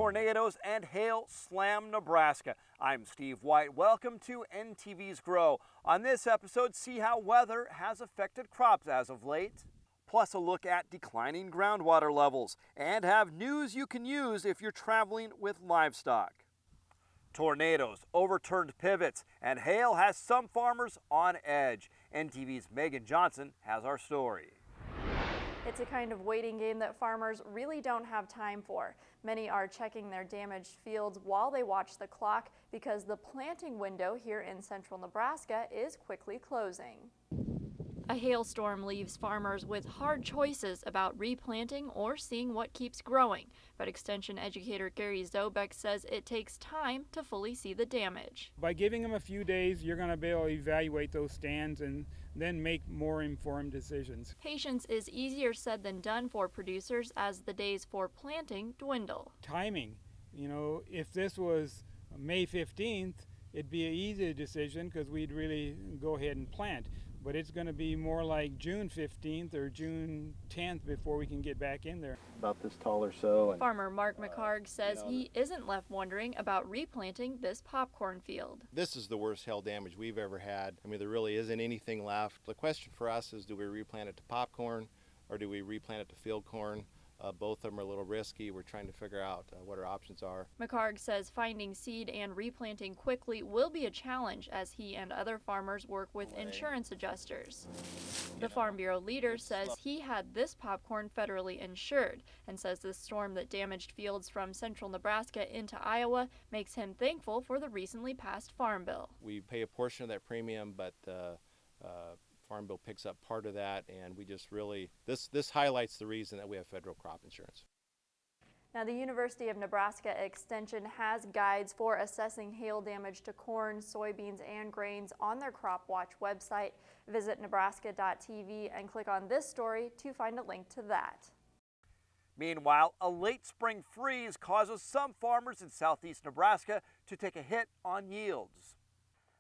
tornadoes and hail slam Nebraska. I'm Steve White. Welcome to NTV's Grow. On this episode, see how weather has affected crops as of late, plus a look at declining groundwater levels, and have news you can use if you're traveling with livestock. Tornadoes, overturned pivots, and hail has some farmers on edge. NTV's Megan Johnson has our story. It's a kind of waiting game that farmers really don't have time for. Many are checking their damaged fields while they watch the clock because the planting window here in central Nebraska is quickly closing. A hailstorm leaves farmers with hard choices about replanting or seeing what keeps growing. But Extension educator Gary Zobek says it takes time to fully see the damage. By giving them a few days, you're going to be able to evaluate those stands and then make more informed decisions. Patience is easier said than done for producers as the days for planting dwindle. Timing, if this was May 15th, it'd be an easy decision because we'd really go ahead and plant. But it's going to be more like June 15th or June 10th before we can get back in there. About this tall or so. Farmer Mark McHarg says he isn't left wondering about replanting this popcorn field. This is the worst hail damage we've ever had. I mean, there really isn't anything left. The question for us is, do we replant it to popcorn or do we replant it to field corn? Both of them are a little risky. We're trying to figure out what our options are. McHarg says finding seed and replanting quickly will be a challenge as he and other farmers work with insurance adjusters. The Farm Bureau leader says he had this popcorn federally insured and says the storm that damaged fields from central Nebraska into Iowa makes him thankful for the recently passed Farm Bill. We pay a portion of that premium, but Farm Bill picks up part of that, and we just really, this highlights the reason that we have federal crop insurance. Now, the University of Nebraska Extension has guides for assessing hail damage to corn, soybeans, and grains on their Crop Watch website. Visit nebraska.tv and click on this story to find a link to that. Meanwhile, a late spring freeze causes some farmers in southeast Nebraska to take a hit on yields.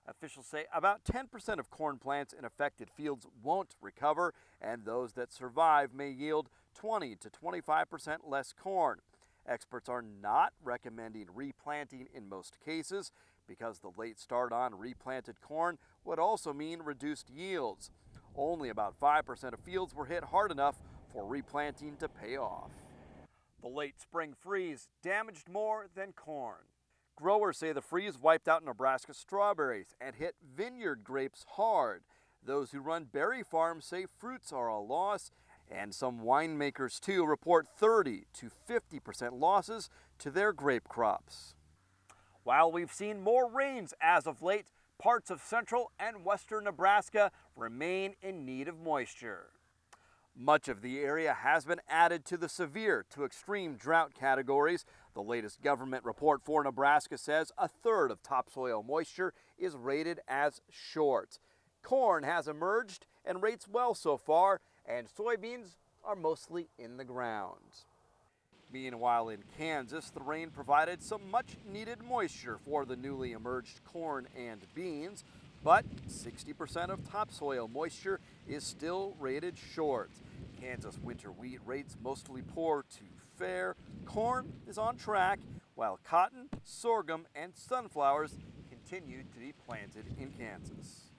Officials say about 10% of corn plants in affected fields won't recover, and those that survive may yield 20 to 25% less corn. Experts are not recommending replanting in most cases because the late start on replanted corn would also mean reduced yields. Only about 5% of fields were hit hard enough for replanting to pay off. The late spring freeze damaged more than corn. Growers say the freeze wiped out Nebraska strawberries and hit vineyard grapes hard. Those who run berry farms say fruits are a loss, and some winemakers too report 30 to 50% losses to their grape crops. While we've seen more rains as of late, parts of central and western Nebraska remain in need of moisture. Much of the area has been added to the severe to extreme drought categories. The latest government report for Nebraska says a third of topsoil moisture is rated as short. Corn has emerged and rates well so far, and soybeans are mostly in the ground. Meanwhile, in Kansas, the rain provided some much needed moisture for the newly emerged corn and beans, but 60% of topsoil moisture is still rated short. Kansas winter wheat rates mostly poor to fair. Corn is on track, while cotton, sorghum, and sunflowers continue to be planted in Kansas.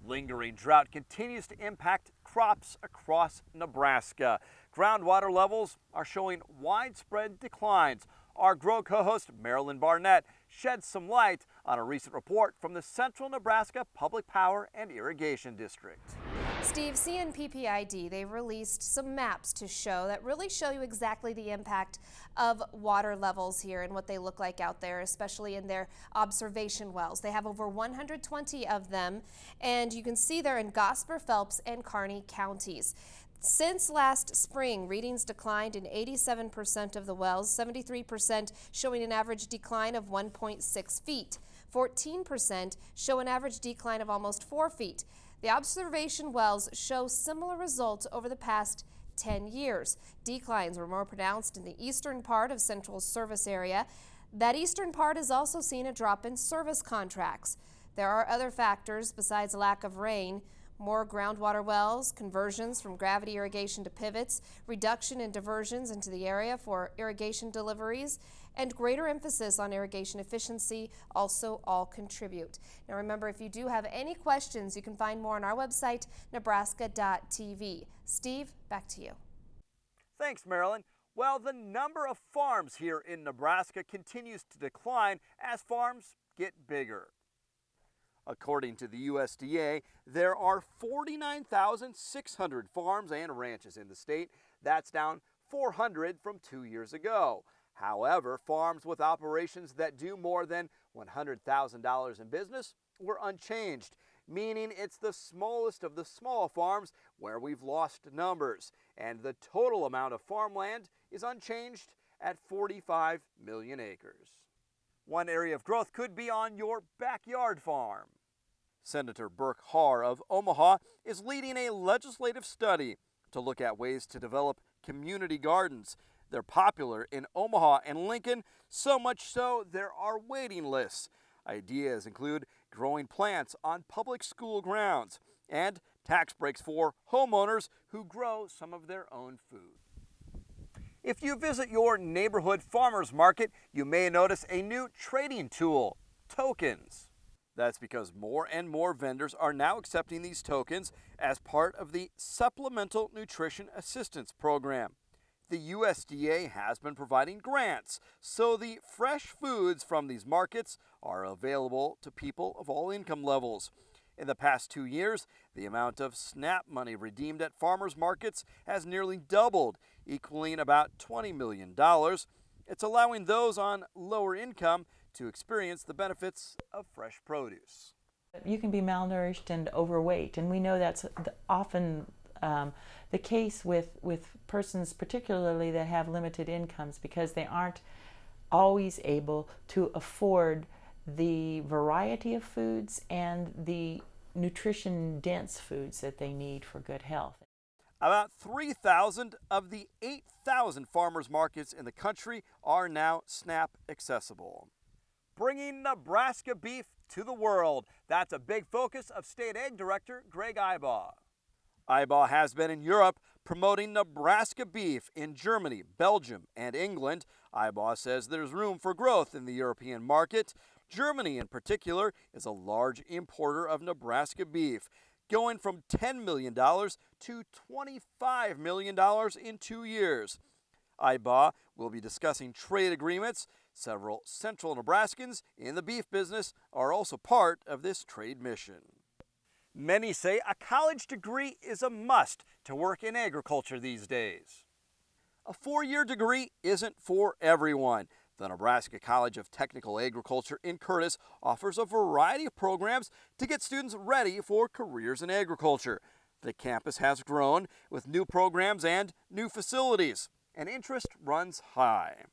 Lingering drought continues to impact crops across Nebraska. Groundwater levels are showing widespread declines. Our Grow co-host Marilyn Barnett sheds some light on a recent report from the Central Nebraska Public Power and Irrigation District. Steve, CNPPID, they've released some maps to really show you exactly the impact of water levels here and what they look like out there, especially in their observation wells. They have over 120 of them, and you can see they're in Gosper, Phelps, and Kearney counties. Since last spring, readings declined in 87% of the wells, 73% showing an average decline of 1.6 feet. 14% show an average decline of almost 4 feet. The observation wells show similar results over the past 10 years. Declines were more pronounced in the eastern part of Central service area. That eastern part has also seen a drop in service contracts. There are other factors besides lack of rain. More groundwater wells, conversions from gravity irrigation to pivots, reduction in diversions into the area for irrigation deliveries, and greater emphasis on irrigation efficiency also all contribute. Now remember, if you do have any questions, you can find more on our website, nebraska.tv. Steve, back to you. Thanks, Marilyn. Well, the number of farms here in Nebraska continues to decline as farms get bigger. According to the USDA, there are 49,600 farms and ranches in the state. That's down 400 from 2 years ago. However, farms with operations that do more than $100,000 in business were unchanged, meaning it's the smallest of the small farms where we've lost numbers. And the total amount of farmland is unchanged at 45 million acres. One area of growth could be on your backyard farm. Senator Burke Harr of Omaha is leading a legislative study to look at ways to develop community gardens. They're popular in Omaha and Lincoln, so much so there are waiting lists. Ideas include growing plants on public school grounds and tax breaks for homeowners who grow some of their own food. If you visit your neighborhood farmers market, you may notice a new trading tool, tokens. That's because more and more vendors are now accepting these tokens as part of the Supplemental Nutrition Assistance Program. The USDA has been providing grants, so the fresh foods from these markets are available to people of all income levels. In the past 2 years, the amount of SNAP money redeemed at farmers markets has nearly doubled, equaling about $20 million. It's allowing those on lower income to experience the benefits of fresh produce. You can be malnourished and overweight, and we know that's often the case with persons particularly that have limited incomes because they aren't always able to afford the variety of foods and the nutrition-dense foods that they need for good health. About 3,000 of the 8,000 farmers markets in the country are now SNAP accessible. Bringing Nebraska beef to the world. That's a big focus of State Ag Director Greg Ibaugh. Ibaugh has been in Europe promoting Nebraska beef in Germany, Belgium, and England. Ibaugh says there's room for growth in the European market. Germany, in particular, is a large importer of Nebraska beef, going from $10 million to $25 million in 2 years. Ibaugh will be discussing trade agreements. Several central Nebraskans in the beef business are also part of this trade mission. Many say a college degree is a must to work in agriculture these days. A 4-year degree isn't for everyone. The Nebraska College of Technical Agriculture in Curtis offers a variety of programs to get students ready for careers in agriculture. The campus has grown with new programs and new facilities, and interest runs high.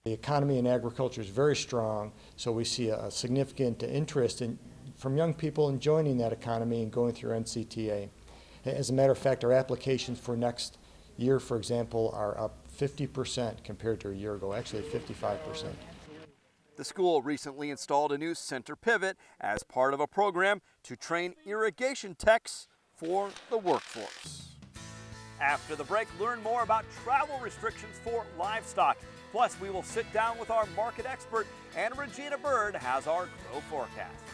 The economy in agriculture is very strong, so we see a significant interest from young people in joining that economy and going through NCTA. As a matter of fact, our applications for next year, for example, are up 50% compared to a year ago, actually 55%. The school recently installed a new center pivot as part of a program to train irrigation techs for the workforce. After the break, learn more about travel restrictions for livestock. Plus, we will sit down with our market expert, and Regina Bird has our grow forecast.